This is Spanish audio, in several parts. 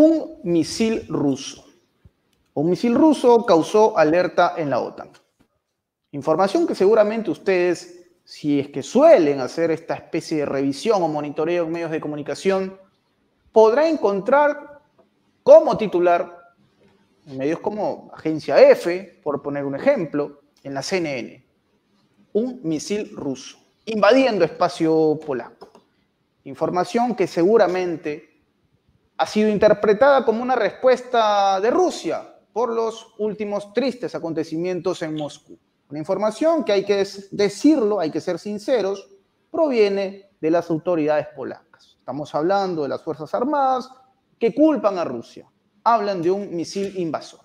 Un misil ruso. Un misil ruso causó alerta en la OTAN. Información que seguramente ustedes, si es que suelen hacer esta especie de revisión o monitoreo en medios de comunicación, podrá encontrar como titular en medios como Agencia F, por poner un ejemplo, en la CNN. Un misil ruso invadiendo espacio polaco. Información que seguramente ha sido interpretada como una respuesta de Rusia por los últimos tristes acontecimientos en Moscú. Una información que hay que decirlo, hay que ser sinceros, proviene de las autoridades polacas. Estamos hablando de las Fuerzas Armadas que culpan a Rusia. Hablan de un misil invasor.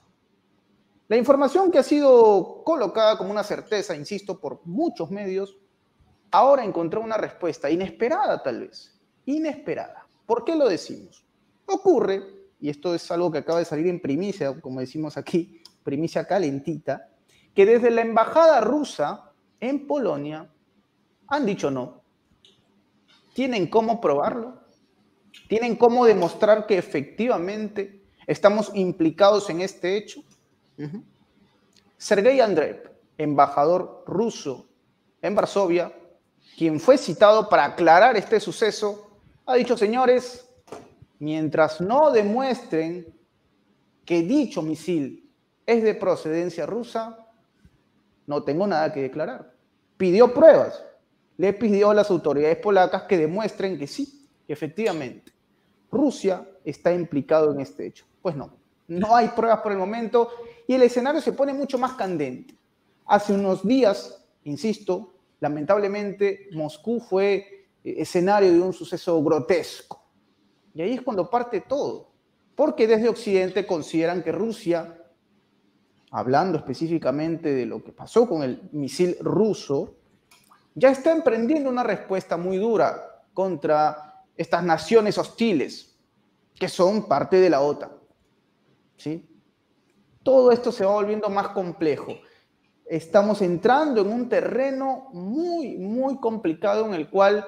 La información que ha sido colocada como una certeza, insisto, por muchos medios, ahora encontró una respuesta inesperada tal vez. Inesperada. ¿Por qué lo decimos? Ocurre, y esto es algo que acaba de salir en primicia, como decimos aquí, primicia calentita, que desde la embajada rusa en Polonia han dicho no. ¿Tienen cómo probarlo? ¿Tienen cómo demostrar que efectivamente estamos implicados en este hecho? Sergei Andreev, embajador ruso en Varsovia, quien fue citado para aclarar este suceso, ha dicho: señores, mientras no demuestren que dicho misil es de procedencia rusa, no tengo nada que declarar. Pidió pruebas. Le pidió a las autoridades polacas que demuestren que sí, que efectivamente Rusia está implicado en este hecho. Pues no, no hay pruebas por el momento y el escenario se pone mucho más candente. Hace unos días, insisto, lamentablemente Moscú fue escenario de un suceso grotesco. Y ahí es cuando parte todo, porque desde Occidente consideran que Rusia, hablando específicamente de lo que pasó con el misil ruso, ya está emprendiendo una respuesta muy dura contra estas naciones hostiles que son parte de la OTAN. ¿Sí? Todo esto se va volviendo más complejo. Estamos entrando en un terreno muy, muy complicado en el cual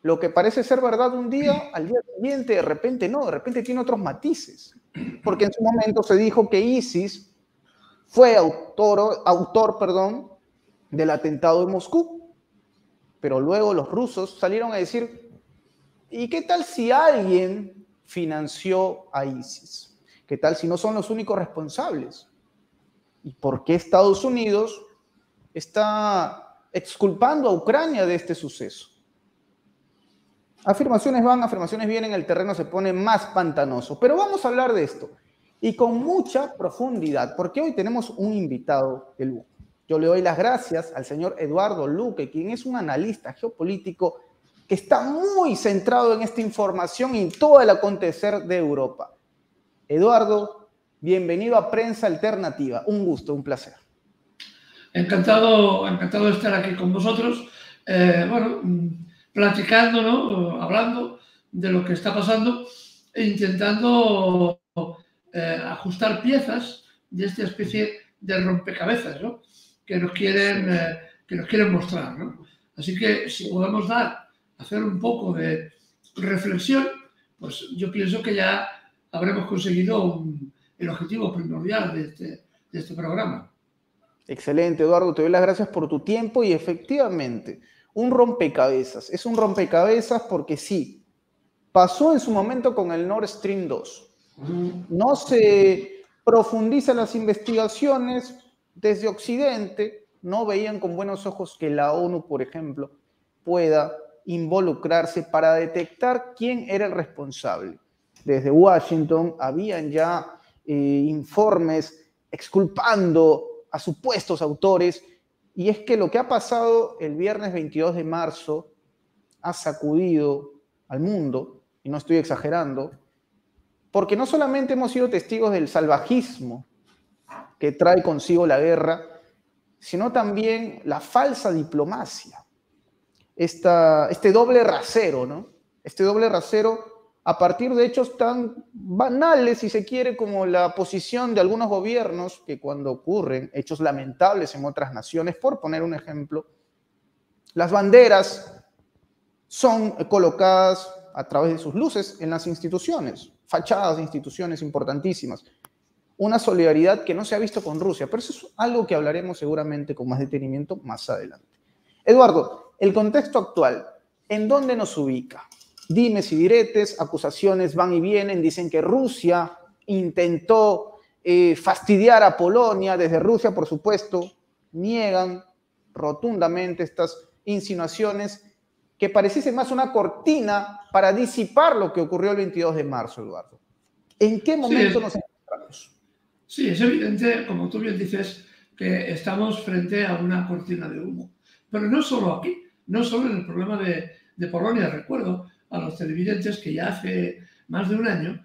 lo que parece ser verdad un día, al día siguiente de repente no, de repente tiene otros matices. Porque en su momento se dijo que ISIS fue autor del atentado de Moscú. Pero luego los rusos salieron a decir: ¿y qué tal si alguien financió a ISIS? ¿Qué tal si no son los únicos responsables? ¿Y por qué Estados Unidos está exculpando a Ucrania de este suceso? Afirmaciones van, afirmaciones vienen, el terreno se pone más pantanoso. Pero vamos a hablar de esto, y con mucha profundidad, porque hoy tenemos un invitado de lujo. Yo le doy las gracias al señor Eduardo Luque, quien es un analista geopolítico que está muy centrado en esta información y en todo el acontecer de Europa. Eduardo, bienvenido a Prensa Alternativa. Un gusto, un placer. Encantado de estar aquí con vosotros. Platicando, ¿no? Hablando de lo que está pasando e intentando ajustar piezas de esta especie de rompecabezas, ¿no? que nos quieren mostrar, ¿no? Así que si podemos hacer un poco de reflexión, pues yo pienso que ya habremos conseguido el objetivo primordial de este programa. Excelente, Eduardo, te doy las gracias por tu tiempo y efectivamente, un rompecabezas. Es un rompecabezas porque sí, pasó en su momento con el Nord Stream 2. No se profundizan las investigaciones desde Occidente, no veían con buenos ojos que la ONU, por ejemplo, pueda involucrarse para detectar quién era el responsable. Desde Washington habían ya informes exculpando a supuestos autores, y es que lo que ha pasado el viernes 22 de marzo ha sacudido al mundo, y no estoy exagerando, porque no solamente hemos sido testigos del salvajismo que trae consigo la guerra, sino también la falsa diplomacia, este doble rasero, ¿no? Este doble rasero a partir de hechos tan banales, si se quiere, como la posición de algunos gobiernos que cuando ocurren hechos lamentables en otras naciones, por poner un ejemplo, las banderas son colocadas a través de sus luces en las instituciones, fachadas de instituciones importantísimas. Una solidaridad que no se ha visto con Rusia, pero eso es algo que hablaremos seguramente con más detenimiento más adelante. Eduardo, el contexto actual, ¿en dónde nos ubica? Dimes y diretes, acusaciones van y vienen, dicen que Rusia intentó fastidiar a Polonia, desde Rusia, por supuesto, niegan rotundamente estas insinuaciones que pareciese más una cortina para disipar lo que ocurrió el 22 de marzo, Eduardo. ¿En qué momento nos encontramos? Sí, es evidente, como tú bien dices, que estamos frente a una cortina de humo. Pero no solo aquí, no solo en el problema de Polonia. Recuerdo a los televidentes que ya hace más de un año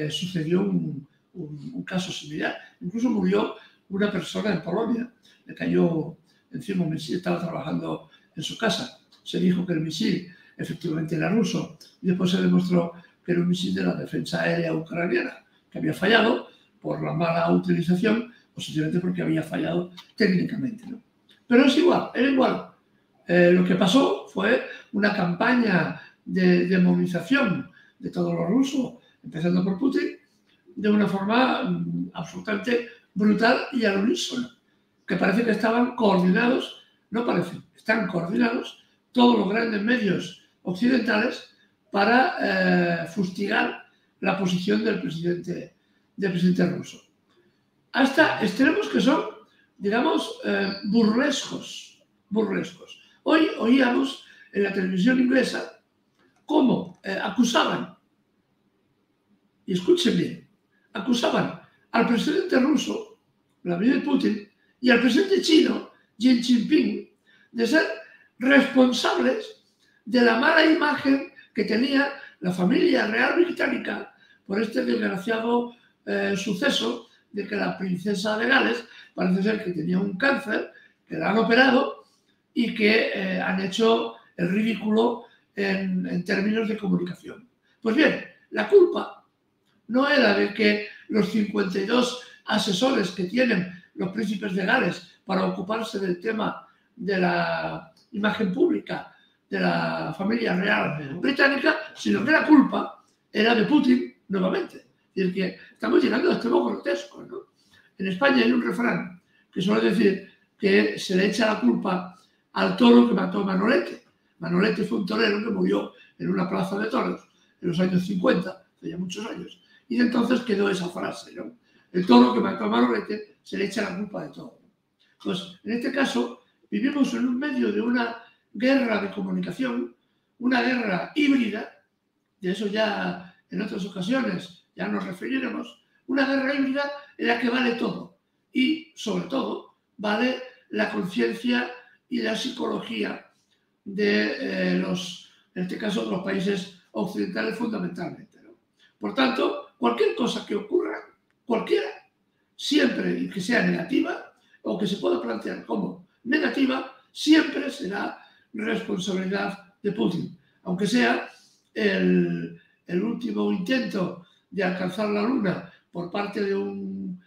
sucedió un caso similar. Incluso murió una persona en Polonia. Le cayó encima un misil, estaba trabajando en su casa. Se dijo que el misil efectivamente era ruso y después se demostró que era un misil de la defensa aérea ucraniana, que había fallado por la mala utilización o simplemente porque había fallado técnicamente, ¿no? Pero es igual, era igual. Lo que pasó fue una campaña de demonización de todo lo ruso, empezando por Putin, de una forma absolutamente brutal y al unísono, que parece que estaban coordinados, no parece, están coordinados todos los grandes medios occidentales para fustigar la posición del presidente ruso. Hasta extremos que son, digamos, burlescos. Hoy oíamos en la televisión inglesa cómo acusaban, y escuchen bien, acusaban al presidente ruso, Vladimir Putin, y al presidente chino, Xi Jinping, de ser responsables de la mala imagen que tenía la familia real británica por este desgraciado suceso de que la princesa de Gales parece ser que tenía un cáncer, que la han operado y que han hecho el ridículo en términos de comunicación. Pues bien, la culpa no era de que los 52 asesores que tienen los príncipes de Gales para ocuparse del tema de la imagen pública de la familia real británica, sino que la culpa era de Putin nuevamente. Es decir, que estamos llegando a extremos grotescos, ¿no? En España hay un refrán que suele decir que se le echa la culpa al toro que mató a Manolete. Manolete fue un torero que murió en una plaza de toros en los años 50, hace ya muchos años, y de entonces quedó esa frase, ¿no? El toro que mató a Manolete se le echa la culpa de todo. Pues en este caso vivimos en un medio de una guerra de comunicación, una guerra híbrida, de eso ya en otras ocasiones ya nos referiremos, una guerra híbrida en la que vale todo y sobre todo vale la conciencia y la psicología de en este caso, de los países occidentales fundamentalmente, ¿no? Por tanto, cualquier cosa que ocurra, cualquiera, siempre y que sea negativa o que se pueda plantear como negativa, siempre será responsabilidad de Putin, aunque sea el último intento de alcanzar la Luna por parte de un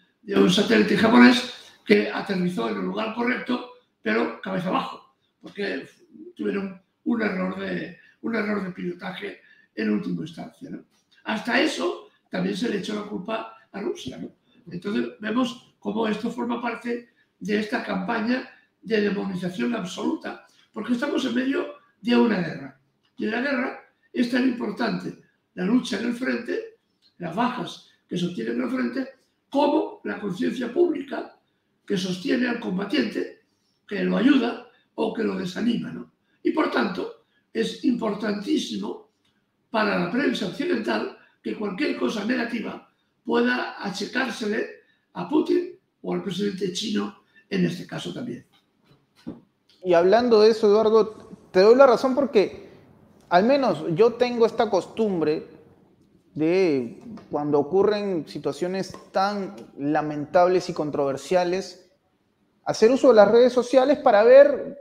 satélite japonés que aterrizó en el lugar correcto, pero cabeza abajo, porque tuvieron un error de pilotaje en última instancia, ¿no? Hasta eso también se le echó la culpa a Rusia, ¿no? Entonces vemos cómo esto forma parte de esta campaña de demonización absoluta, porque estamos en medio de una guerra. Y en la guerra es tan importante la lucha en el frente, las bajas que se obtienen en el frente, como la conciencia pública que sostiene al combatiente, que lo ayuda o que lo desanima, ¿no? Y por tanto, es importantísimo para la prensa occidental que cualquier cosa negativa pueda achacársele a Putin o al presidente chino en este caso también. Y hablando de eso, Eduardo, te doy la razón porque al menos yo tengo esta costumbre de cuando ocurren situaciones tan lamentables y controversiales, hacer uso de las redes sociales para ver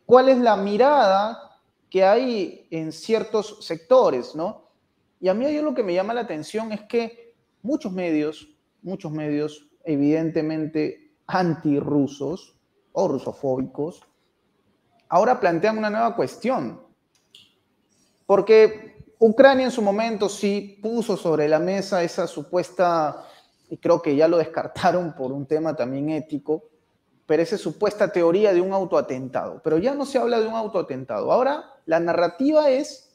cuál es la mirada que hay en ciertos sectores, ¿no? Y a mí hay algo que me llama la atención es que muchos medios, evidentemente antirrusos o rusofóbicos, ahora plantean una nueva cuestión. Porque Ucrania en su momento sí puso sobre la mesa esa supuesta, y creo que ya lo descartaron por un tema también ético, pero esa supuesta teoría de un autoatentado. Pero ya no se habla de un autoatentado. Ahora la narrativa es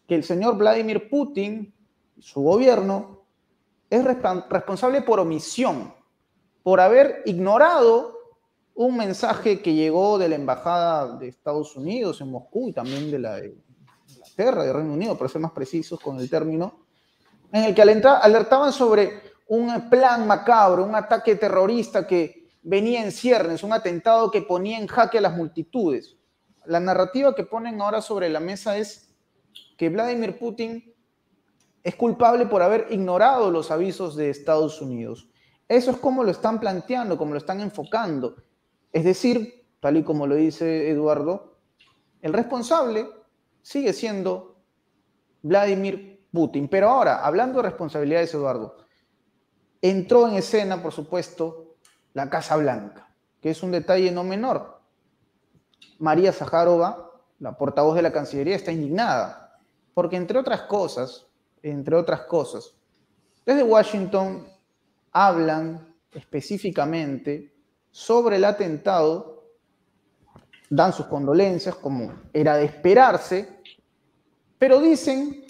que el señor Vladimir Putin, su gobierno, es responsable por omisión, por haber ignorado un mensaje que llegó de la Embajada de Estados Unidos en Moscú y también de la de Inglaterra, de Reino Unido, para ser más precisos con el término, en el que alertaban sobre un plan macabro, un ataque terrorista que venía en ciernes, un atentado que ponía en jaque a las multitudes. La narrativa que ponen ahora sobre la mesa es que Vladimir Putin es culpable por haber ignorado los avisos de Estados Unidos. Eso es como lo están planteando, como lo están enfocando. Es decir, tal y como lo dice Eduardo, el responsable sigue siendo Vladimir Putin. Pero ahora, hablando de responsabilidades, Eduardo, entró en escena, por supuesto, la Casa Blanca, que es un detalle no menor. María Zaharova, la portavoz de la Cancillería, está indignada, porque entre otras cosas, desde Washington hablan específicamente sobre el atentado, dan sus condolencias, como era de esperarse, pero dicen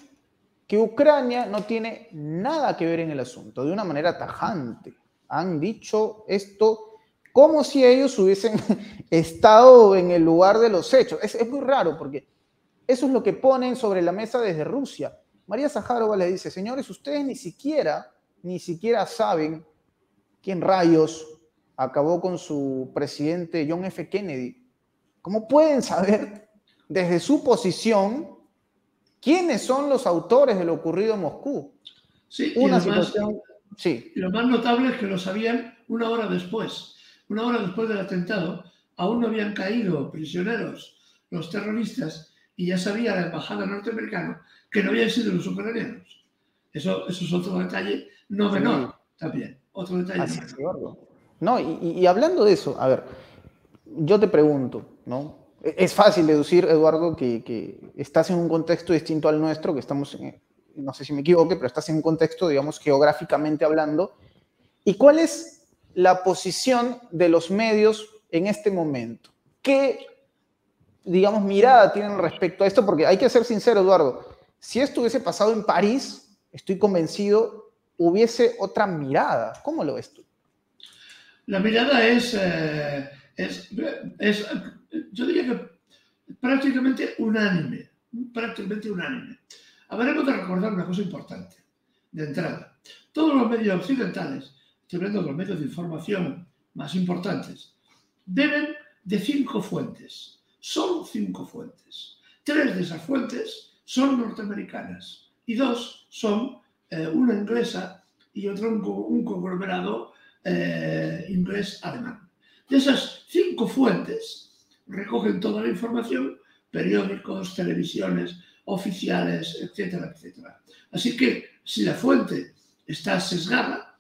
que Ucrania no tiene nada que ver en el asunto, de una manera tajante. Han dicho esto como si ellos hubiesen estado en el lugar de los hechos. Es muy raro porque eso es lo que ponen sobre la mesa desde Rusia. María Zaharova le dice, señores, ustedes ni siquiera saben quién rayos acabó con su presidente John F. Kennedy. ¿Cómo pueden saber desde su posición quiénes son los autores de lo ocurrido en Moscú? Sí, Una situación... Sí. Y lo más notable es que lo sabían una hora después. Una hora después del atentado, aún no habían caído prisioneros los terroristas y ya sabía la embajada norteamericana que no habían sido los ucranianos. Eso es otro detalle no menor también. Otro detalle Así no es, menor. Eduardo. No, y hablando de eso, a ver, yo te pregunto, ¿no? Es fácil deducir, Eduardo, que estás en un contexto distinto al nuestro, que estamos en, no sé si me equivoque, pero estás en un contexto, digamos, geográficamente hablando. ¿Y cuál es la posición de los medios en este momento? ¿Qué, digamos, mirada tienen respecto a esto? Porque hay que ser sincero, Eduardo, si esto hubiese pasado en París, estoy convencido, hubiese otra mirada. ¿Cómo lo ves tú? La mirada yo diría que prácticamente unánime. Prácticamente unánime. Habremos de recordar una cosa importante, de entrada. Todos los medios occidentales, estoy hablando de los medios de información más importantes, beben de 5 fuentes. Son 5 fuentes. 3 de esas fuentes son norteamericanas y 2 son una inglesa y otra un conglomerado inglés-alemán. De esas 5 fuentes recogen toda la información, periódicos, televisiones, oficiales, etcétera, etcétera. Así que si la fuente está sesgada,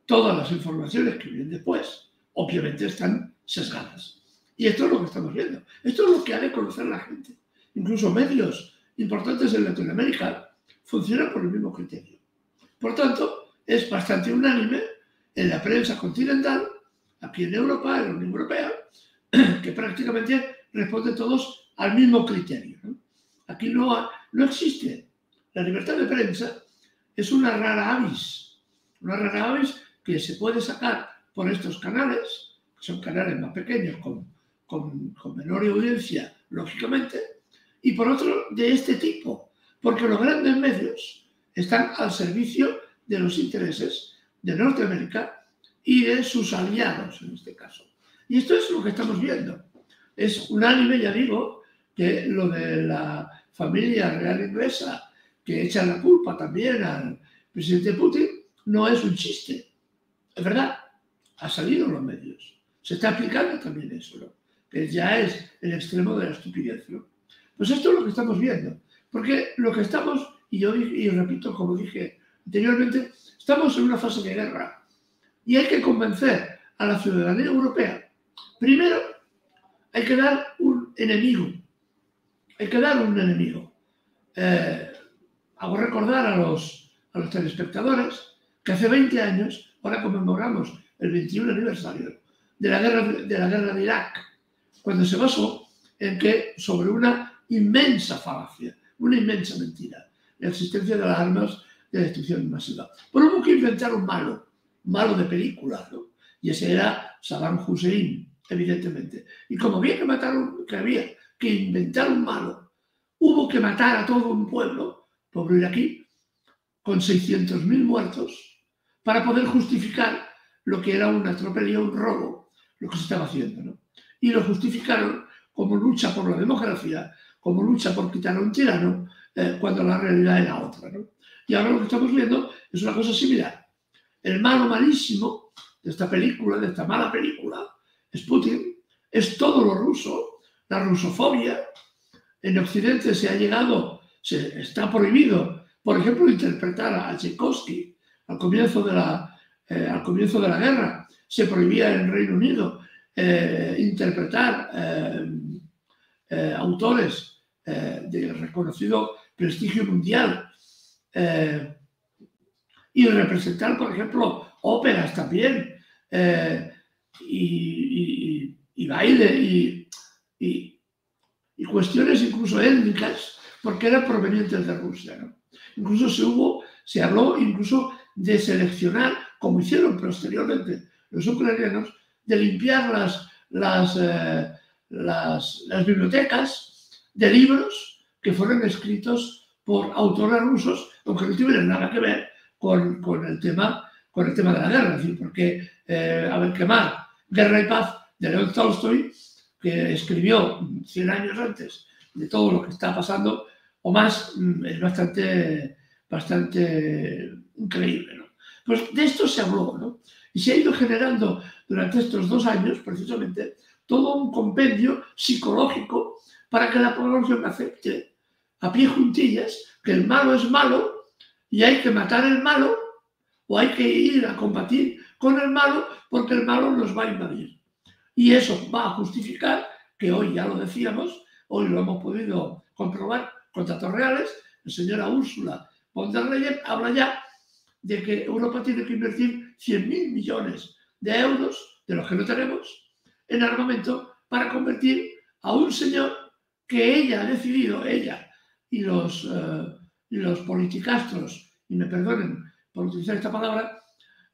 todas las informaciones que vienen después, obviamente están sesgadas. Y esto es lo que estamos viendo. Esto es lo que ha de conocer la gente. Incluso medios importantes en Latinoamérica funcionan por el mismo criterio. Por tanto, es bastante unánime en la prensa continental, aquí en Europa, en la Unión Europea, que prácticamente responden todos al mismo criterio, ¿no? Aquí no existe. La libertad de prensa es una rara avis que se puede sacar por estos canales, que son canales más pequeños, con menor audiencia, lógicamente, y por otro, de este tipo, porque los grandes medios están al servicio de los intereses de Norteamérica y de sus aliados, en este caso. Y esto es lo que estamos viendo. Es unánime, ya digo, que lo de la familia real inglesa, que echa la culpa también al presidente Putin, no es un chiste. Es verdad, ha salido en los medios. Se está aplicando también eso, ¿no? Que ya es el extremo de la estupidez, ¿no? Pues esto es lo que estamos viendo. Porque lo que estamos, y repito, como dije anteriormente, estamos en una fase de guerra. Y hay que convencer a la ciudadanía europea. Primero, hay que dar un enemigo. Hay que dar un enemigo. hago recordar a los telespectadores que hace 20 años, ahora conmemoramos el 21 aniversario de la guerra de Irak, cuando se basó en que sobre una inmensa falacia, una inmensa mentira, la existencia de las armas de destrucción masiva. Pero hubo que inventar un malo de película, ¿no? Y ese era Saddam Hussein, evidentemente. Y como había que inventar un malo, hubo que matar a todo un pueblo iraquí, con 600.000 muertos, para poder justificar lo que era una tropelía, un robo, lo que se estaba haciendo, ¿no? Y lo justificaron como lucha por la democracia, como lucha por quitar a un tirano, cuando la realidad era otra, ¿no? Y ahora lo que estamos viendo es una cosa similar. El malo malísimo de esta película, de esta mala película, es Putin, es todo lo ruso, la rusofobia. En Occidente está prohibido, por ejemplo, interpretar a Tchaikovsky al comienzo de la guerra. Se prohibía en el Reino Unido interpretar autores de reconocido prestigio mundial y representar, por ejemplo, óperas también, y baile y cuestiones incluso étnicas, porque eran provenientes de Rusia, ¿no? Incluso se habló incluso de seleccionar, como hicieron posteriormente los ucranianos, de limpiar las bibliotecas de libros que fueron escritos por autores rusos, aunque no tuvieran nada que ver con el tema de la guerra. Es decir, porque, a ver, quemar Guerra y Paz de León Tolstoy, que escribió 100 años antes de todo lo que está pasando, o más, es bastante increíble, ¿no? Pues de esto se habló, ¿no? Y se ha ido generando durante estos 2 años, precisamente, todo un compendio psicológico para que la población acepte a pie juntillas que el malo es malo y hay que matar al malo o hay que ir a combatir con el malo porque el malo nos va a invadir. Y eso va a justificar que hoy, ya lo decíamos, hoy lo hemos podido comprobar con datos reales, la señora Ursula von der Leyen habla ya de que Europa tiene que invertir 100.000 millones de euros, de los que no tenemos, en armamento para convertir a un señor que ella ha decidido, ella y los politicastros, y me perdonen por utilizar esta palabra,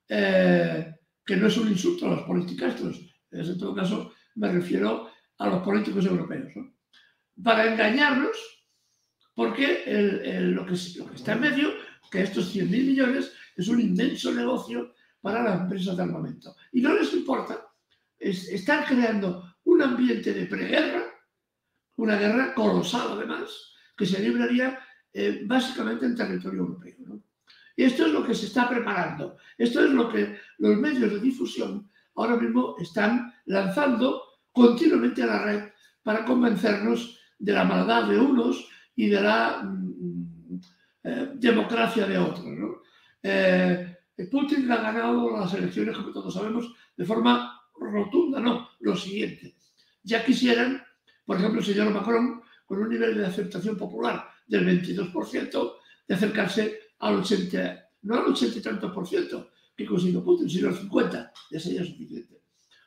que no es un insulto a los politicastros, en todo caso me refiero a los políticos europeos, ¿no? Para engañarnos, porque lo que está en medio, que estos 100.000 millones es un inmenso negocio para las empresas de armamento. Y no les importa, están creando un ambiente de preguerra, una guerra colosal además, que se libraría básicamente en territorio europeo, ¿no? Y esto es lo que se está preparando. Esto es lo que los medios de difusión ahora mismo están lanzando continuamente a la red para convencernos de la maldad de unos y de la democracia de otros, ¿no? Putin ha ganado las elecciones, como todos sabemos, de forma rotunda, ¿no? Lo siguiente. Ya quisieran, por ejemplo, el señor Macron, con un nivel de aceptación popular del 22%, de acercarse al 80, no al 80 y tantos por ciento que consiguió Putin, sino al 50%, ya sería suficiente.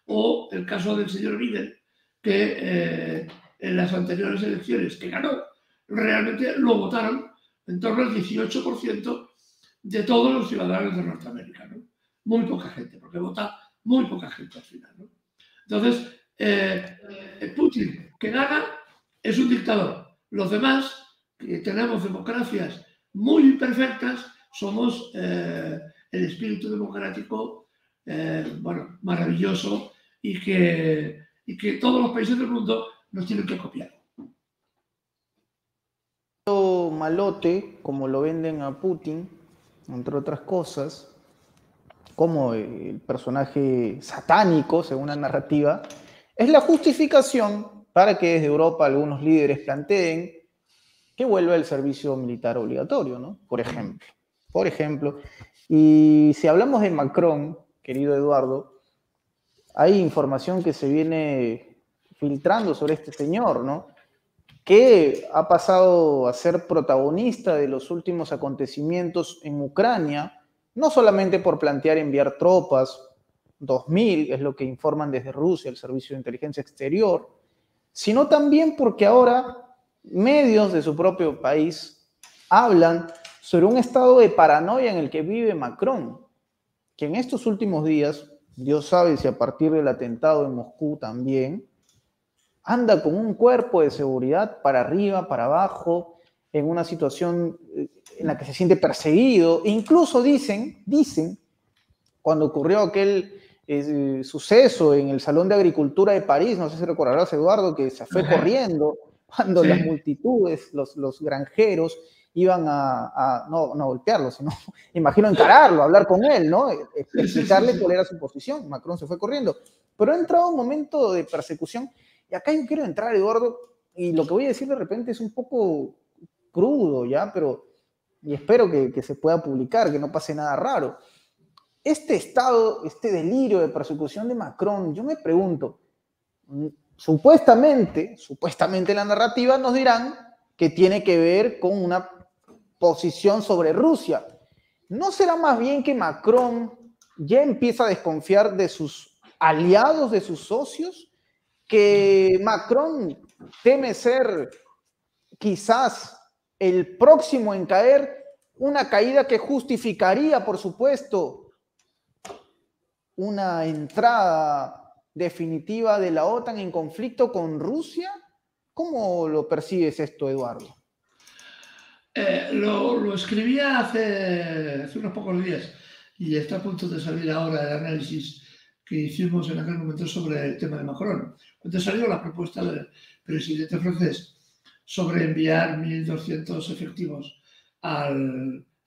O el caso del señor Biden, que en las anteriores elecciones que ganó, realmente lo votaron en torno al 18% de todos los ciudadanos de Norteamérica, ¿no? Muy poca gente, porque vota muy poca gente al final, ¿no? Entonces, Putin, que gana, es un dictador. Los demás, que tenemos democracias muy imperfectas, somos el espíritu democrático, bueno, maravilloso, y que todos los países del mundo nos tienen que copiar. Malote, como lo venden a Putin, entre otras cosas, como el personaje satánico, según la narrativa, es la justificación para que desde Europa algunos líderes planteen que vuelva el servicio militar obligatorio, ¿no? Por ejemplo. Y si hablamos de Macron, querido Eduardo, hay información que se viene filtrando sobre este señor, ¿no? que ha pasado a ser protagonista de los últimos acontecimientos en Ucrania, no solamente por plantear enviar tropas, 2.000 es lo que informan desde Rusia, el Servicio de Inteligencia Exterior, sino también porque ahora medios de su propio país hablan sobre un estado de paranoia en el que vive Macron, que en estos últimos días, Dios sabe si a partir del atentado en Moscú también, anda con un cuerpo de seguridad para arriba, para abajo, en una situación en la que se siente perseguido. Incluso dicen, cuando ocurrió aquel suceso en el Salón de Agricultura de París, no sé si recordarás, Eduardo, que se fue corriendo cuando las multitudes, los granjeros, iban no golpearlo, sino, imagino, encararlo, hablar con él, ¿no? Explicarle cuál era su posición. Macron se fue corriendo. Pero ha entrado un momento de persecución. Y acá yo quiero entrar, Eduardo, y lo que voy a decir de repente es un poco crudo, ¿ya? Pero, y espero que se pueda publicar, que no pase nada raro. Este estado, este delirio de persecución de Macron, yo me pregunto, supuestamente la narrativa nos dirán que tiene que ver con una posición sobre Rusia. ¿No será más bien que Macron ya empieza a desconfiar de sus aliados, de sus socios? Que Macron teme ser quizás el próximo en caer, una caída que justificaría, por supuesto, una entrada definitiva de la OTAN en conflicto con Rusia. ¿Cómo lo percibes esto, Eduardo? Lo escribía hace unos pocos días y está a punto de salir ahora el análisis que hicimos en aquel momento sobre el tema de Macron. Cuando salió la propuesta del presidente francés sobre enviar 1.200 efectivos a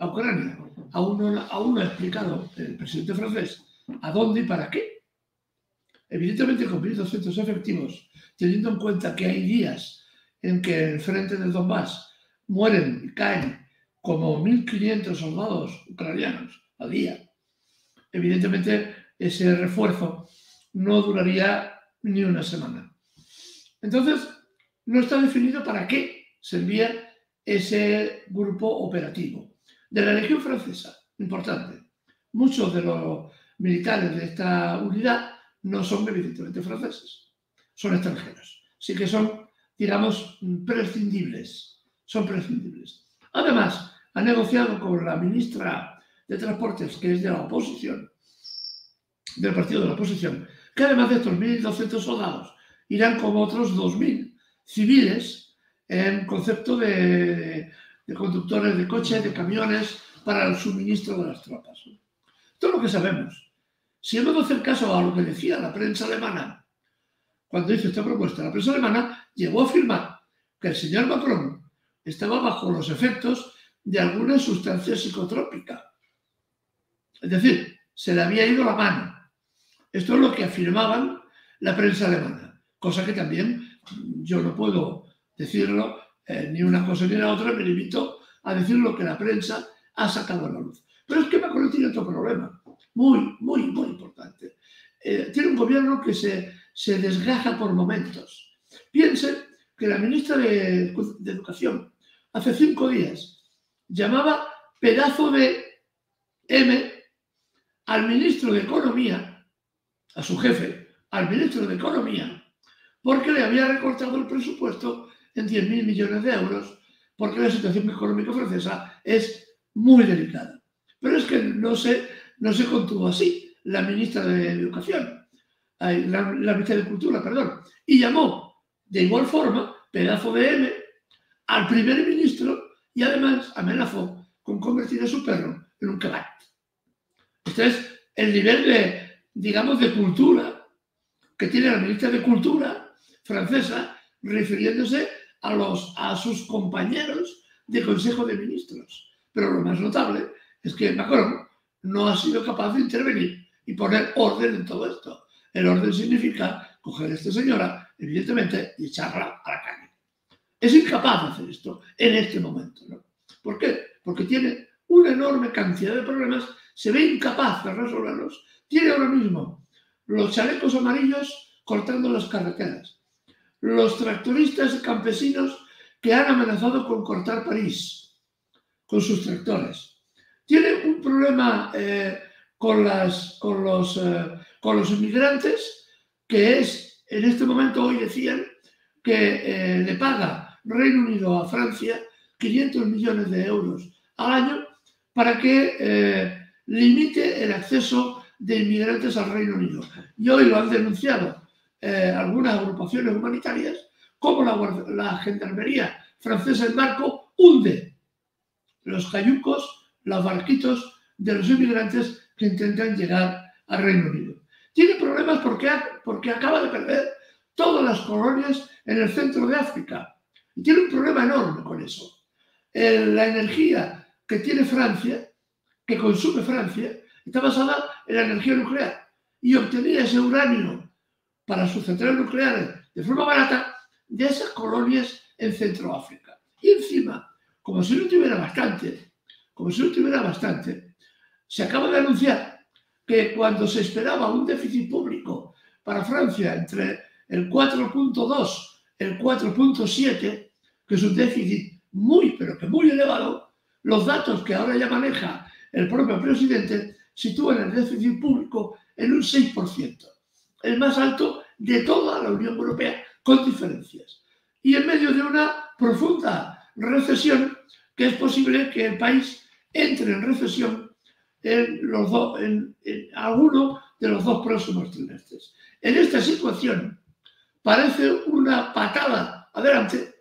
Ucrania, aún no ha explicado el presidente francés a dónde y para qué. Evidentemente, con 1.200 efectivos, teniendo en cuenta que hay días en que en el frente del Donbass mueren y caen como 1.500 soldados ucranianos al día, evidentemente ese refuerzo no duraría ni una semana. Entonces, no está definido para qué se envía ese grupo operativo. De la Legión Francesa, importante, muchos de los militares de esta unidad no son evidentemente franceses, son extranjeros. Así que son, digamos, prescindibles. Son prescindibles. Además, ha negociado con la ministra de Transportes, que es de la oposición, del partido de la oposición, que además de estos 1.200 soldados, irán como otros 2.000 civiles en concepto de conductores de coches, de camiones, para el suministro de las tropas. Esto es lo que sabemos. Si hemos de hacer caso a lo que decía la prensa alemana, cuando hizo esta propuesta, la prensa alemana llegó a afirmar que el señor Macron estaba bajo los efectos de alguna sustancia psicotrópica. Es decir, se le había ido la mano. Esto es lo que afirmaban la prensa alemana, cosa que también yo no puedo decirlo ni una cosa ni la otra, me limito a decir lo que la prensa ha sacado a la luz. Pero es que Macron tiene otro problema, muy, muy, muy importante. Tiene un gobierno que se desgaja por momentos. Piensen que la ministra de Educación hace 5 días llamaba pedazo de M al ministro de Economía, a su jefe, al ministro de Economía, porque le había recortado el presupuesto en 10.000 millones de euros, porque la situación económica francesa es muy delicada. Pero es que no se contuvo así la ministra de Educación, la ministra de Cultura, perdón, y llamó de igual forma, pedazo de M, al primer ministro y además amenazó con convertir a su perro en un kebab. Este es el nivel de cultura que tiene la ministra de Cultura francesa refiriéndose a sus compañeros de Consejo de Ministros. Pero lo más notable es que Macron no ha sido capaz de intervenir y poner orden en todo esto. El orden significa coger a esta señora, evidentemente, y echarla a la calle. Es incapaz de hacer esto en este momento, ¿no? ¿Por qué? Porque tiene una enorme cantidad de problemas, se ve incapaz de resolverlos. Tiene ahora mismo los chalecos amarillos cortando las carreteras, los tractoristas campesinos que han amenazado con cortar París con sus tractores. Tiene un problema con los inmigrantes, que es, en este momento, hoy decían, que le paga Reino Unido a Francia 500 millones de euros al año para que limite el acceso de inmigrantes al Reino Unido. Y hoy lo han denunciado algunas agrupaciones humanitarias, como la gendarmería francesa en barco hunde los cayucos, los barquitos de los inmigrantes que intentan llegar al Reino Unido. Tiene problemas porque acaba de perder todas las colonias en el centro de África. Y tiene un problema enorme con eso. La energía que tiene Francia, que consume Francia, está basada en la energía nuclear. Y obtenía ese uranio para sus centrales nucleares de forma barata de esas colonias en Centroáfrica. Y encima, como si no tuviera bastante, se acaba de anunciar que cuando se esperaba un déficit público para Francia entre el 4,2 y el 4,7, que es un déficit pero que muy elevado, los datos que ahora ya maneja el propio presidente sitúan el déficit público en un 6%, el más alto de toda la Unión Europea, con diferencias. Y en medio de una profunda recesión, que es posible que el país entre en recesión en alguno de los 2 próximos trimestres. En esta situación parece una patada adelante,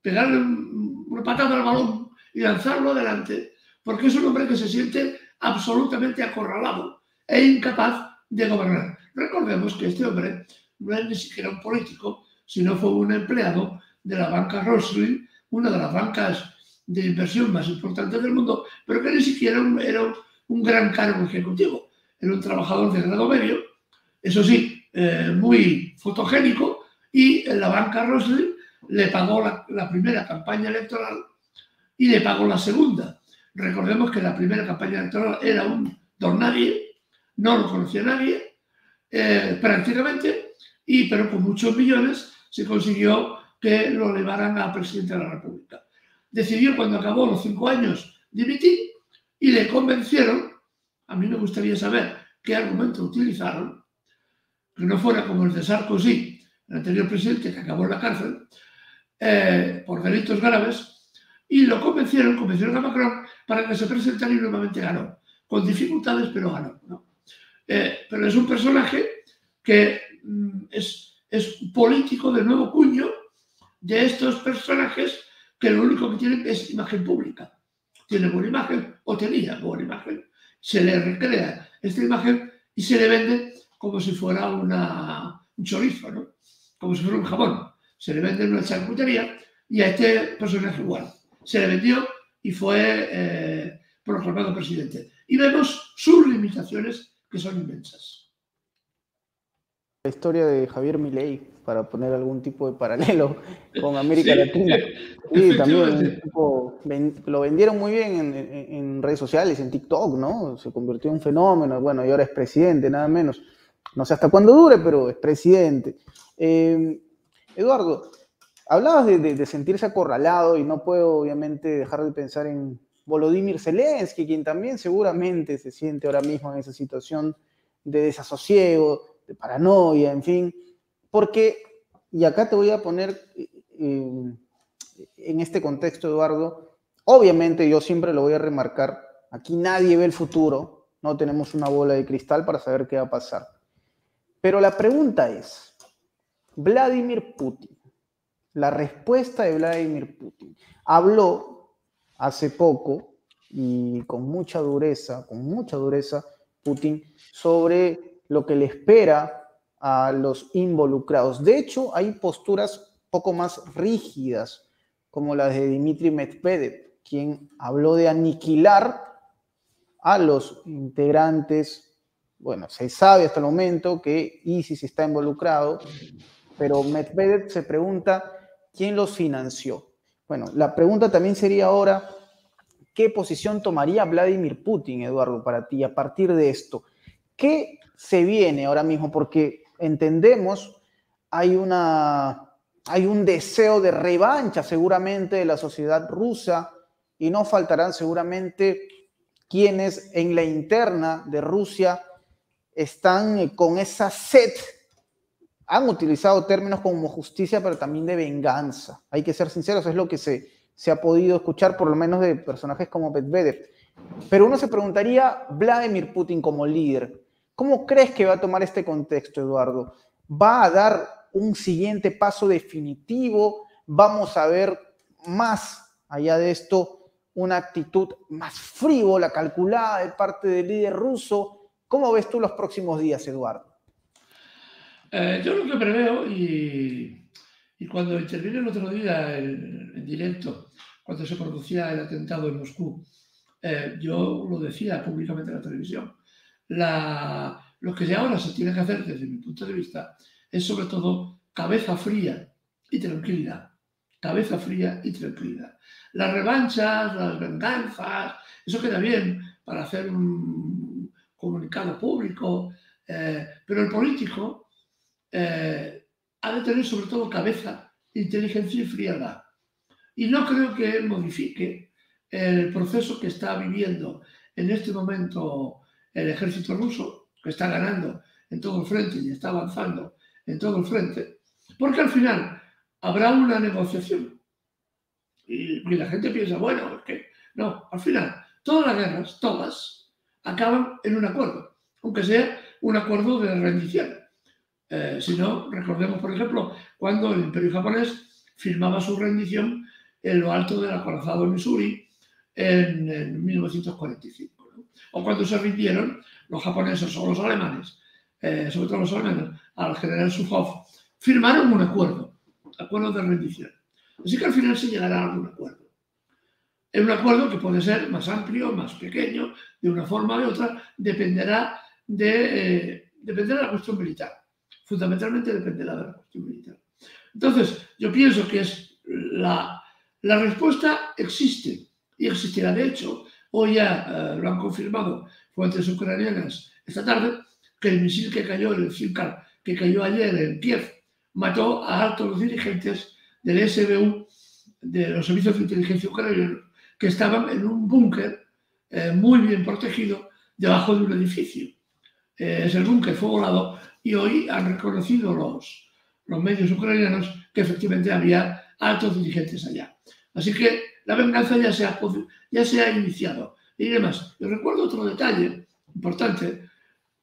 pegarle una patada al balón y lanzarlo adelante, porque es un hombre que se siente absolutamente acorralado e incapaz de gobernar. Recordemos que este hombre no es ni siquiera un político, sino fue un empleado de la banca Rothschild, una de las bancas de inversión más importantes del mundo, pero que ni siquiera era un gran cargo ejecutivo. Era un trabajador de grado medio, eso sí, muy fotogénico, y la banca Rothschild le pagó la primera campaña electoral y le pagó la segunda. Recordemos que la primera campaña electoral era un don nadie, no lo conocía nadie, prácticamente, pero con muchos millones se consiguió que lo elevaran a presidente de la República. Decidió, cuando acabó los 5 años, dimitir y le convencieron. A mí me gustaría saber qué argumento utilizaron, que no fuera como el de Sarkozy, el anterior presidente que acabó en la cárcel por delitos graves, y lo convencieron a Macron para que se presentara y nuevamente ganó, con dificultades, pero ganó, ¿no? Pero es un personaje que es político de nuevo cuño, de estos personajes que lo único que tienen es imagen pública. Tiene buena imagen, o tenía buena imagen. Se le recrea esta imagen y se le vende como si fuera un chorizo, ¿no? Como si fuera un jamón. Se le vende en una charcutería y a este personaje igual. Se le vendió y fue proclamado presidente. Y vemos sus limitaciones, que son inmensas. La historia de Javier Milei, para poner algún tipo de paralelo con América Latina. Sí, también lo vendieron muy bien en redes sociales, en TikTok, ¿no? Se convirtió en un fenómeno, bueno, y ahora es presidente, nada menos. No sé hasta cuándo dure, pero es presidente. Eduardo, hablabas de sentirse acorralado y no puedo obviamente dejar de pensar en Volodymyr Zelensky, quien también seguramente se siente ahora mismo en esa situación de desasosiego, de paranoia, en fin, porque, y acá te voy a poner en este contexto, Eduardo, obviamente yo siempre lo voy a remarcar, aquí nadie ve el futuro, no tenemos una bola de cristal para saber qué va a pasar. Pero la pregunta es, Vladimir Putin, la respuesta de Vladimir Putin, habló hace poco y con mucha dureza, Putin, sobre lo que le espera a los involucrados. De hecho, hay posturas poco más rígidas, como las de Dmitry Medvedev, quien habló de aniquilar a los integrantes. Bueno, se sabe hasta el momento que ISIS está involucrado, pero Medvedev se pregunta quién los financió. Bueno, la pregunta también sería ahora, ¿qué posición tomaría Vladimir Putin, Eduardo, para ti a partir de esto? ¿Qué se viene ahora mismo? Porque entendemos, hay hay un deseo de revancha seguramente de la sociedad rusa y no faltarán seguramente quienes en la interna de Rusia están con esa sed. Han utilizado términos como justicia, pero también de venganza. Hay que ser sinceros, es lo que se ha podido escuchar, por lo menos de personajes como Medvedev. Pero uno se preguntaría, Vladimir Putin como líder, ¿cómo crees que va a tomar este contexto, Eduardo? ¿Va a dar un siguiente paso definitivo? ¿Vamos a ver más allá de esto una actitud más frívola, calculada de parte del líder ruso? ¿Cómo ves tú los próximos días, Eduardo? Yo lo que preveo, y cuando intervine el otro día en directo, cuando se producía el atentado en Moscú, yo lo decía públicamente en la televisión. Lo que ahora se tiene que hacer, desde mi punto de vista, es sobre todo cabeza fría y tranquilidad. Cabeza fría y tranquilidad. Las revanchas, las venganzas, eso queda bien para hacer un comunicado público, pero el político ha de tener sobre todo cabeza, inteligencia y frialdad. Y no creo que modifique el proceso que está viviendo en este momento el ejército ruso, que está ganando en todo el frente y está avanzando en todo el frente, porque al final habrá una negociación. Y la gente piensa, bueno, es que no, al final todas las guerras, todas, acaban en un acuerdo, aunque sea un acuerdo de rendición. Si no, recordemos, por ejemplo, cuando el Imperio japonés firmaba su rendición en lo alto del acorazado Missouri en 1945. ¿no? O cuando se rindieron los japoneses o los alemanes, sobre todo los alemanes, al general Sukhov, firmaron un acuerdo de rendición. Así que al final se llegará a algún acuerdo. Es un acuerdo que puede ser más amplio, más pequeño, de una forma o de otra, dependerá de la cuestión militar. Fundamentalmente dependerá de la cuestión militar. Entonces, yo pienso que la respuesta existe y existirá. De hecho, hoy ya lo han confirmado fuentes ucranianas esta tarde, que el misil que cayó, el Zirkal, que cayó ayer en Kiev, mató a altos dirigentes del SBU, de los servicios de inteligencia ucranianos, que estaban en un búnker muy bien protegido debajo de un edificio. Es el búnker fue volado y hoy han reconocido los medios ucranianos que efectivamente había altos dirigentes allá. Así que la venganza ya se ha iniciado. Y además, yo recuerdo otro detalle importante.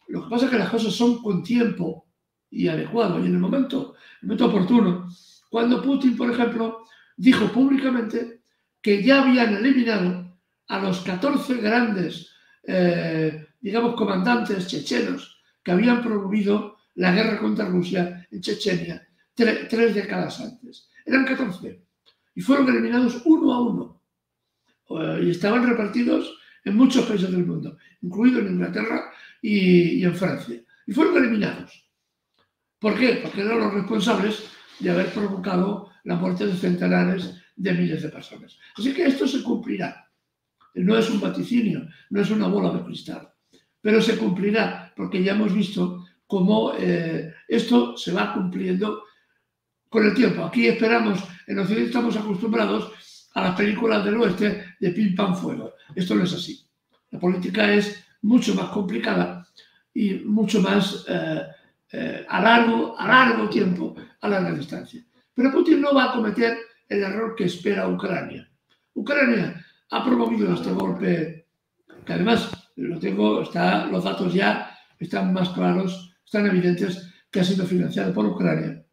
Lo que pasa es que las cosas son con tiempo y adecuado y en el momento oportuno. Cuando Putin, por ejemplo, dijo públicamente que ya habían eliminado a los 14 grandes digamos, comandantes chechenos que habían promovido la guerra contra Rusia en Chechenia 3 décadas antes. Eran 14 y fueron eliminados uno a uno. Y estaban repartidos en muchos países del mundo, incluido en Inglaterra y en Francia. Y fueron eliminados. ¿Por qué? Porque eran los responsables de haber provocado la muerte de centenares de miles de personas. Así que esto se cumplirá. No es un vaticinio, no es una bola de cristal, pero se cumplirá porque ya hemos visto cómo esto se va cumpliendo con el tiempo. Aquí esperamos, en Occidente estamos acostumbrados a las películas del oeste de pim pam fuego. Esto no es así. La política es mucho más complicada y mucho más a largo tiempo, a larga distancia. Pero Putin no va a cometer el error que espera Ucrania. Ucrania ha promovido este golpe, que además los datos ya están más claros, están evidentes, que ha sido financiado por Ucrania.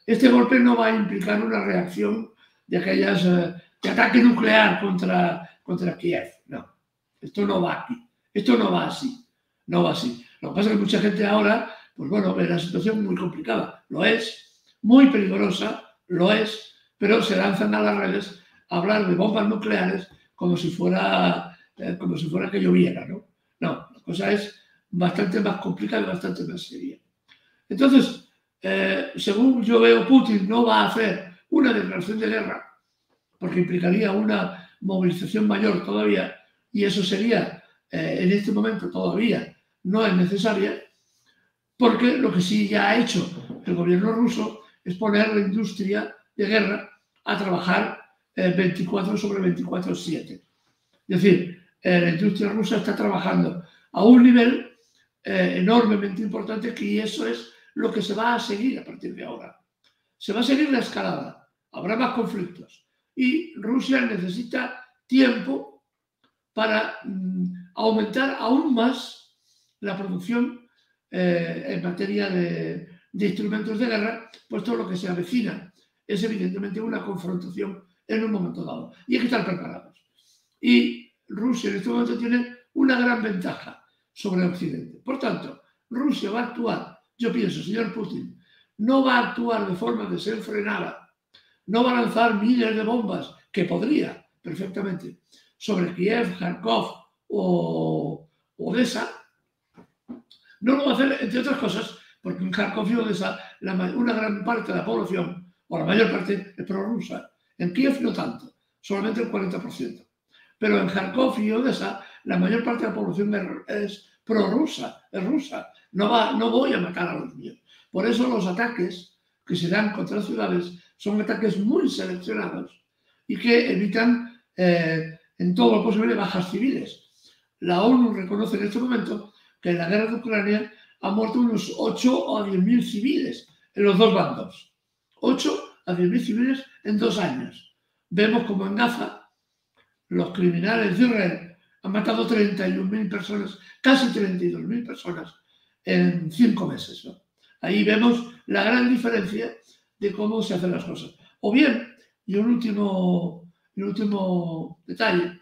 Este golpe no va a implicar una reacción de aquellas de ataque nuclear contra Kiev. No, esto no va aquí. Esto no va así. No va así. Lo que pasa es que mucha gente ahora, pues bueno, ve la situación muy complicada. Lo es, muy peligrosa, lo es, pero se lanzan a las redes a hablar de bombas nucleares como si fuera que lloviera, ¿no? No, la cosa es bastante más complicada y bastante más seria. Entonces, según yo veo, Putin no va a hacer una declaración de guerra porque implicaría una movilización mayor todavía y eso sería, en este momento todavía no es necesaria, porque lo que sí ya ha hecho el gobierno ruso es poner la industria de guerra a trabajar 24/24/7. Es decir, la industria rusa está trabajando a un nivel enormemente importante, y eso es lo que se va a seguir a partir de ahora. Se va a seguir la escalada, habrá más conflictos y Rusia necesita tiempo para aumentar aún más la producción en materia de instrumentos de guerra, pues todo lo que se avecina es evidentemente una confrontación en un momento dado y hay que estar preparados. Y Rusia en este momento tiene una gran ventaja sobre Occidente. Por tanto, Rusia va a actuar, yo pienso, señor Putin, no va a actuar de forma desenfrenada, no va a lanzar miles de bombas, que podría perfectamente, sobre Kiev, Kharkov o Odessa. No lo va a hacer, entre otras cosas, porque en Kharkov y Odessa una gran parte de la población, o la mayor parte, es prorrusa. En Kiev no tanto, solamente el 40%. Pero en Kharkov y Odessa la mayor parte de la población es prorrusa, es rusa. No voy a matar a los míos. Por eso los ataques que se dan contra las ciudades son ataques muy seleccionados y que evitan en todo lo posible bajas civiles. La ONU reconoce en este momento que en la guerra de Ucrania han muerto unos 8 a 10.000 civiles en los dos bandos. 8 a 10.000 civiles en 2 años. Vemos como en Gaza los criminales de Israel han matado 31.000 personas, casi 32.000 personas en 5 meses, ¿no? Ahí vemos la gran diferencia de cómo se hacen las cosas. O bien, y un último detalle,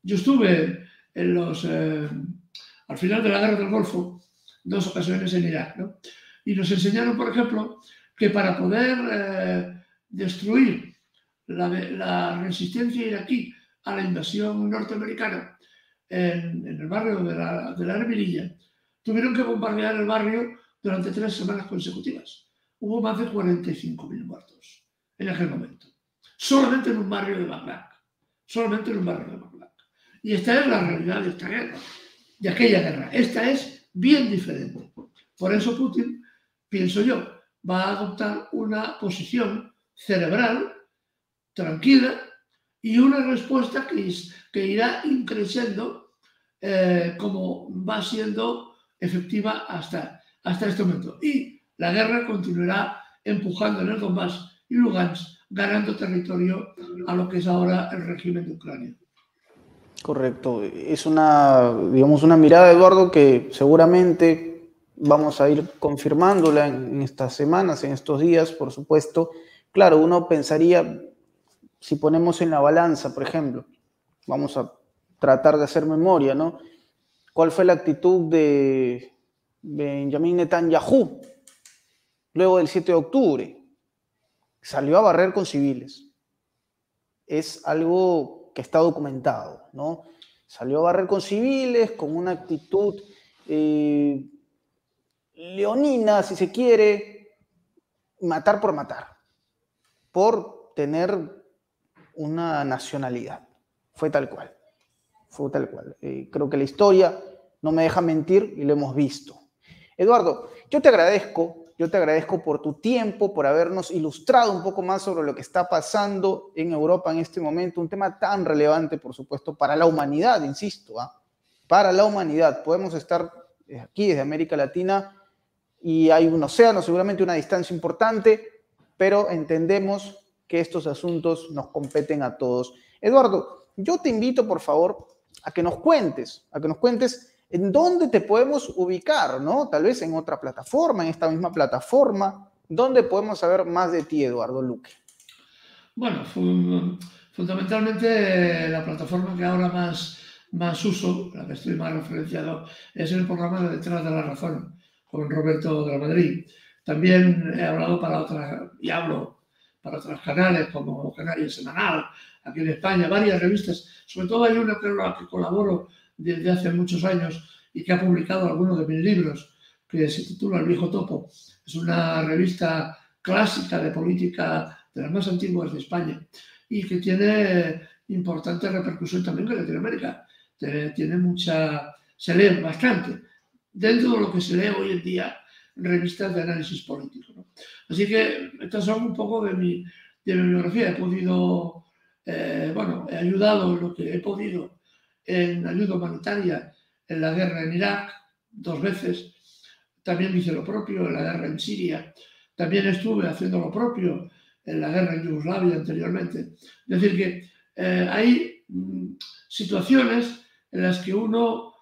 yo estuve al final de la guerra del Golfo 2 ocasiones en Irak, ¿no? Y nos enseñaron, por ejemplo, que para poder destruir la resistencia iraquí a la invasión norteamericana en el barrio de la Erbililla, tuvieron que bombardear el barrio durante 3 semanas consecutivas. Hubo más de 45.000 muertos en aquel momento. Solamente en un barrio de Bagdad. Solamente en un barrio de Bagdad. Y esta es la realidad de esta guerra, de aquella guerra. Esta es bien diferente. Por eso Putin, pienso yo, va a adoptar una posición cerebral, tranquila, y una respuesta que irá increciendo como va siendo efectiva hasta este momento. Y la guerra continuará empujando en el Donbass y Lugansk, ganando territorio a lo que es ahora el régimen de Ucrania. Correcto. Es digamos, una mirada, Eduardo, que seguramente vamos a ir confirmándola en estas semanas, en estos días, por supuesto. Claro, uno pensaría, si ponemos en la balanza, por ejemplo, vamos a tratar de hacer memoria, ¿no? ¿Cuál fue la actitud de Benjamin Netanyahu luego del 7 de octubre? Salió a barrer con civiles. Es algo que está documentado, ¿no? Salió a barrer con civiles con una actitud leonina, si se quiere, matar, por tener una nacionalidad. Fue tal cual. Creo que la historia no me deja mentir y lo hemos visto. Eduardo, yo te agradezco por tu tiempo, por habernos ilustrado un poco más sobre lo que está pasando en Europa en este momento, un tema tan relevante, por supuesto, para la humanidad, insisto, para la humanidad. Podemos estar aquí desde América Latina y hay un océano, seguramente una distancia importante, pero entendemos que estos asuntos nos competen a todos. Eduardo, yo te invito, por favor, a que nos cuentes en dónde te podemos ubicar, ¿no? Tal vez en otra plataforma, en esta misma plataforma. ¿Dónde podemos saber más de ti, Eduardo Luque? Bueno, fundamentalmente la plataforma que ahora más uso, la que estoy más referenciado, es el programa de Detrás de la Razón, con Roberto de la Madrid. También he hablado hablo para otros canales, como Canario Semanal, aquí en España, varias revistas. Sobre todo hay una con la que colaboro desde hace muchos años y que ha publicado algunos de mis libros, que se titula El Viejo Topo. Es una revista clásica de política, de las más antiguas de España, y que tiene importante repercusión también en Latinoamérica. Se lee bastante. Dentro de lo que se lee hoy en día, revistas de análisis político, ¿no? Así que estas son un poco de mi biografía. He podido, bueno, he ayudado en lo que he podido en ayuda humanitaria en la guerra en Irak 2 veces. También hice lo propio en la guerra en Siria. También estuve haciendo lo propio en la guerra en Yugoslavia anteriormente. Es decir, que hay situaciones en las que uno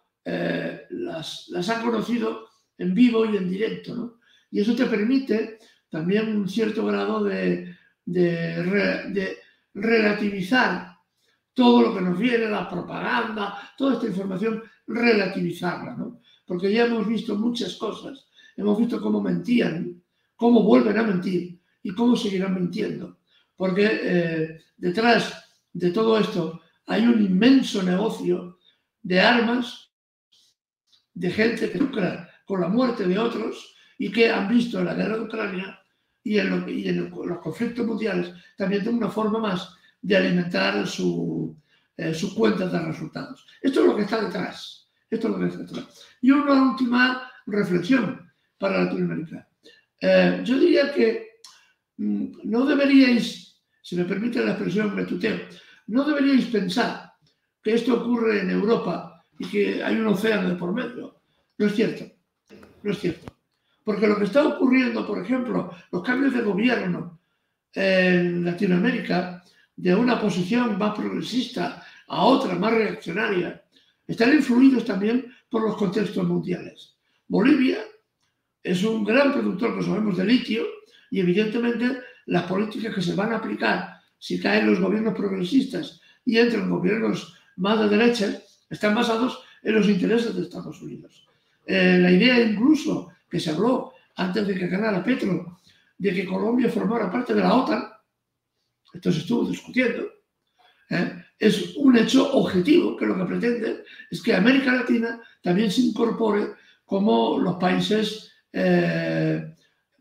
las ha conocido en vivo y en directo, ¿no? Y eso te permite también un cierto grado de relativizar todo lo que nos viene, la propaganda, toda esta información, relativizarla, ¿no? Porque ya hemos visto muchas cosas, hemos visto cómo mentían, cómo vuelven a mentir y cómo seguirán mintiendo. Porque detrás de todo esto hay un inmenso negocio de armas, de gente que lucra con la muerte de otros y que han visto en la guerra de Ucrania y en los conflictos mundiales también de una forma más de alimentar su cuenta de resultados. Esto es lo que está detrás. Esto es lo que está detrás. Y una última reflexión para Latinoamérica. Yo diría que no deberíais, si me permite la expresión, me tuteo, no deberíais pensar que esto ocurre en Europa y que hay un océano de por medio. No es cierto. No es cierto. Porque lo que está ocurriendo, por ejemplo, los cambios de gobierno en Latinoamérica, de una posición más progresista a otra más reaccionaria, están influidos también por los contextos mundiales. Bolivia es un gran productor, que sabemos, de litio, y evidentemente las políticas que se van a aplicar si caen los gobiernos progresistas y entran gobiernos más de derecha están basados en los intereses de Estados Unidos. La idea incluso que se habló antes de que ganara Petro, de que Colombia formara parte de la OTAN, esto se estuvo discutiendo, es un hecho objetivo que lo que pretende es que América Latina también se incorpore como los países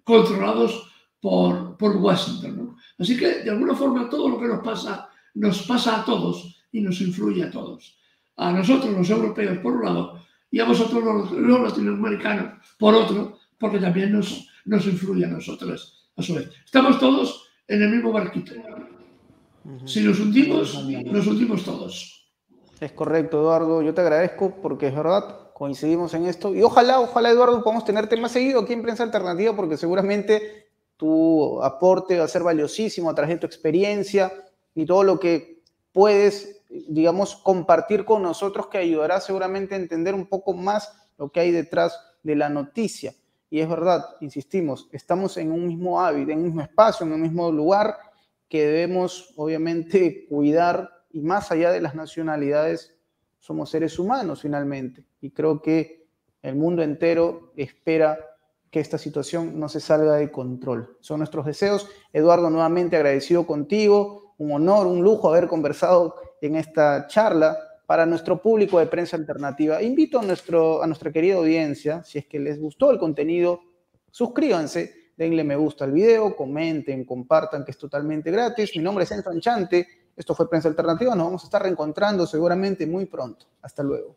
controlados por Washington, ¿no? Así que, de alguna forma, todo lo que nos pasa a todos y nos influye a todos. A nosotros, los europeos, por un lado, y a vosotros, los latinoamericanos, por otro, porque también nos influye a nosotros, a su vez. Estamos todos en el mismo barquito. Si nos hundimos todos. Es correcto, Eduardo. Yo te agradezco porque es verdad, coincidimos en esto. Y ojalá, Eduardo, podamos tenerte más seguido aquí en Prensa Alternativa, porque seguramente tu aporte va a ser valiosísimo a través de tu experiencia y todo lo que puedes, digamos, compartir con nosotros, que ayudará seguramente a entender un poco más lo que hay detrás de la noticia. Y es verdad, insistimos, estamos en un mismo hábitat, en un mismo espacio, en un mismo lugar, que debemos obviamente cuidar, y más allá de las nacionalidades, somos seres humanos finalmente. Y creo que el mundo entero espera que esta situación no se salga de control. Son nuestros deseos. Eduardo, nuevamente agradecido contigo, un honor, un lujo haber conversado en esta charla para nuestro público de Prensa Alternativa. Invito a nuestra querida audiencia, si es que les gustó el contenido, suscríbanse, denle me gusta al video, comenten, compartan, que es totalmente gratis. Mi nombre es Enzo Anchante, esto fue Prensa Alternativa, nos vamos a estar reencontrando seguramente muy pronto. Hasta luego.